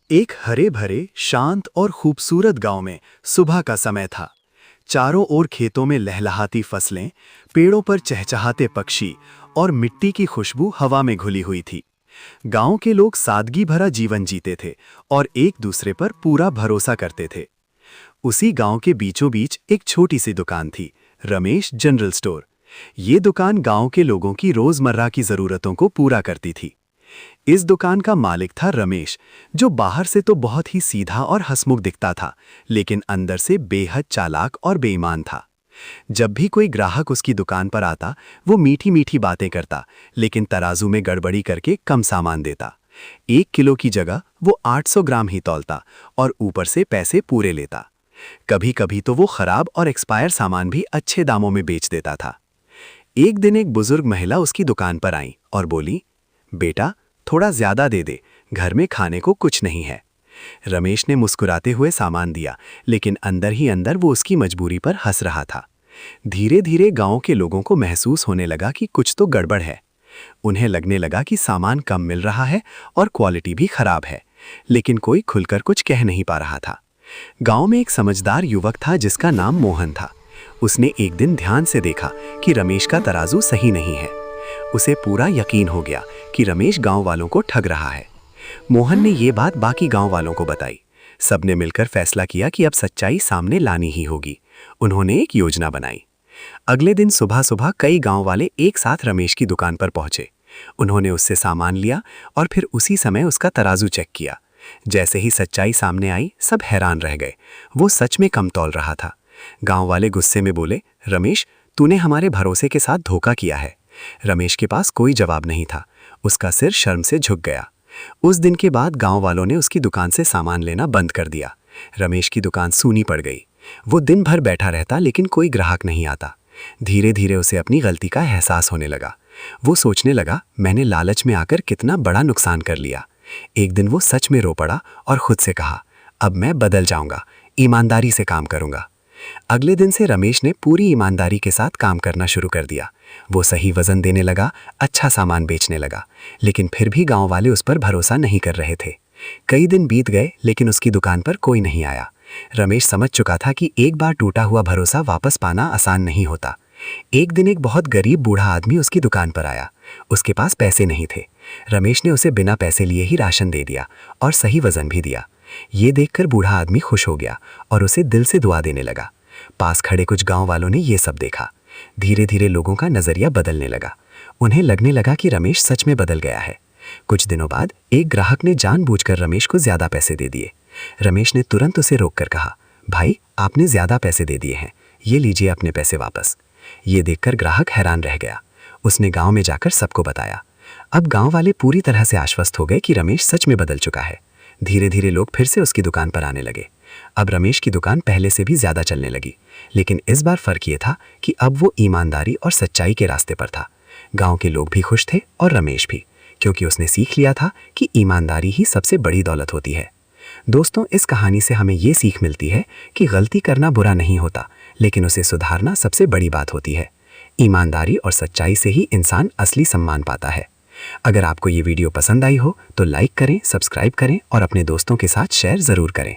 एक हरे भरे शांत और खूबसूरत गांव में सुबह का समय था। चारों ओर खेतों में लहलहाती फसलें, पेड़ों पर चहचहाते पक्षी और मिट्टी की खुशबू हवा में घुली हुई थी। गांव के लोग सादगी भरा जीवन जीते थे और एक दूसरे पर पूरा भरोसा करते थे। उसी गांव के बीचों बीच एक छोटी सी दुकान थी, रमेश जनरल स्टोर। ये दुकान गांव के लोगों की रोजमर्रा की जरूरतों को पूरा करती थी। इस दुकान का मालिक था रमेश, जो बाहर से तो बहुत ही सीधा और हंसमुख दिखता था, लेकिन अंदर से बेहद चालाक और बेईमान था। जब भी कोई ग्राहक उसकी दुकान पर आता, वो मीठी मीठी बातें करता, लेकिन तराजू में गड़बड़ी करके कम सामान देता। 1 किलो की जगह वो 800 ग्राम ही तौलता और ऊपर से पैसे पूरे लेता। कभी कभी तो वो खराब और एक्सपायर सामान भी अच्छे दामों में बेच देता था। एक दिन एक बुजुर्ग महिला उसकी दुकान पर आई और बोली, बेटा, थोड़ा ज्यादा दे दे, घर में खाने को कुछ नहीं है। रमेश ने मुस्कुराते हुए सामान दिया, लेकिन अंदर ही अंदर वो उसकी मजबूरी पर हंस रहा था। धीरे धीरे गांव के लोगों को महसूस होने लगा कि कुछ तो गड़बड़ है। उन्हें लगने लगा कि सामान कम मिल रहा है और क्वालिटी भी खराब है, लेकिन कोई खुलकर कुछ कह नहीं पा रहा था। गांव में एक समझदार युवक था जिसका नाम मोहन था। उसने एक दिन ध्यान से देखा कि रमेश का तराजू सही नहीं है। उसे पूरा यकीन हो गया कि रमेश गांव वालों को ठग रहा है। मोहन ने ये बात बाकी गांव वालों को बताई। सबने मिलकर फैसला किया कि अब सच्चाई सामने लानी ही होगी। उन्होंने एक योजना बनाई। अगले दिन सुबह सुबह कई गांव वाले एक साथ रमेश की दुकान पर पहुंचे। उन्होंने उससे सामान लिया और फिर उसी समय उसका तराजू चेक किया। जैसे ही सच्चाई सामने आई, सब हैरान रह गए। वो सच में कम तौल रहा था। गांव वाले गुस्से में बोले, रमेश, तूने हमारे भरोसे के साथ धोखा किया है। रमेश के पास कोई जवाब नहीं था। उसका सिर शर्म से झुक गया। उस दिन के बाद गांव वालों ने उसकी दुकान से सामान लेना बंद कर दिया। रमेश की दुकान सूनी पड़ गई। वो दिन भर बैठा रहता, लेकिन कोई ग्राहक नहीं आता। धीरे धीरे उसे अपनी गलती का एहसास होने लगा। वो सोचने लगा, मैंने लालच में आकर कितना बड़ा नुकसान कर लिया। एक दिन वो सच में रो पड़ा और खुद से कहा, अब मैं बदल जाऊंगा, ईमानदारी से काम करूंगा। अगले दिन से रमेश ने पूरी ईमानदारी के साथ काम करना शुरू कर दिया। वो सही वजन देने लगा, अच्छा सामान बेचने लगा, लेकिन फिर भी गांव वाले उस पर भरोसा नहीं कर रहे थे। कई दिन बीत गए, लेकिन उसकी दुकान पर कोई नहीं आया। रमेश समझ चुका था कि एक बार टूटा हुआ भरोसा वापस पाना आसान नहीं होता। एक दिन एक बहुत गरीब बूढ़ा आदमी उसकी दुकान पर आया। उसके पास पैसे नहीं थे। रमेश ने उसे बिना पैसे लिए ही राशन दे दिया और सही वजन भी दिया। ये देखकर बूढ़ा आदमी खुश हो गया और उसे दिल से दुआ देने लगा। पास खड़े कुछ गांव वालों ने ये सब देखा। धीरे धीरे लोगों का नजरिया बदलने लगा। उन्हें लगने लगा कि रमेश सच में बदल गया है। कुछ दिनों बाद एक ग्राहक ने जानबूझकर रमेश को ज्यादा पैसे दे दिए। रमेश ने तुरंत उसे रोककर कहा, भाई, आपने ज्यादा पैसे दे दिए हैं, ये लीजिए अपने पैसे वापस। ये देखकर ग्राहक हैरान रह गया। उसने गांव में जाकर सबको बताया। अब गांव वाले पूरी तरह से आश्वस्त हो गए कि रमेश सच में बदल चुका है। धीरे धीरे लोग फिर से उसकी दुकान पर आने लगे। अब रमेश की दुकान पहले से भी ज्यादा चलने लगी, लेकिन इस बार फर्क ये था कि अब वो ईमानदारी और सच्चाई के रास्ते पर था। गांव के लोग भी खुश थे और रमेश भी, क्योंकि उसने सीख लिया था कि ईमानदारी ही सबसे बड़ी दौलत होती है। दोस्तों, इस कहानी से हमें ये सीख मिलती है कि गलती करना बुरा नहीं होता, लेकिन उसे सुधारना सबसे बड़ी बात होती है। ईमानदारी और सच्चाई से ही इंसान असली सम्मान पाता है। अगर आपको ये वीडियो पसंद आई हो तो लाइक करें, सब्सक्राइब करें और अपने दोस्तों के साथ शेयर ज़रूर करें।